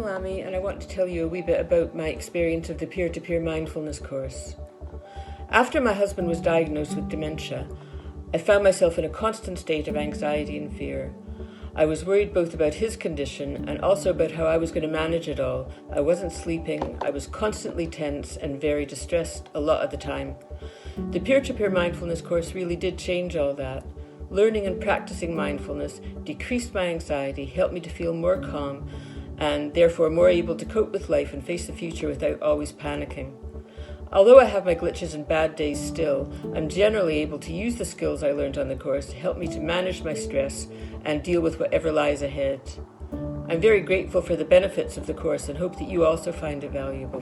I'm Lami, and I want to tell you a wee bit about my experience of the peer-to-peer mindfulness course. After my husband was diagnosed with dementia, I found myself in a constant state of anxiety and fear. I was worried both about his condition and also about how I was going to manage it all. I wasn't sleeping, I was constantly tense and very distressed a lot of the time. The peer-to-peer mindfulness course really did change all that. Learning and practicing mindfulness decreased my anxiety, helped me to feel more calm, and therefore more able to cope with life and face the future without always panicking. Although I have my glitches and bad days still, I'm generally able to use the skills I learned on the course to help me to manage my stress and deal with whatever lies ahead. I'm very grateful for the benefits of the course and hope that you also find it valuable.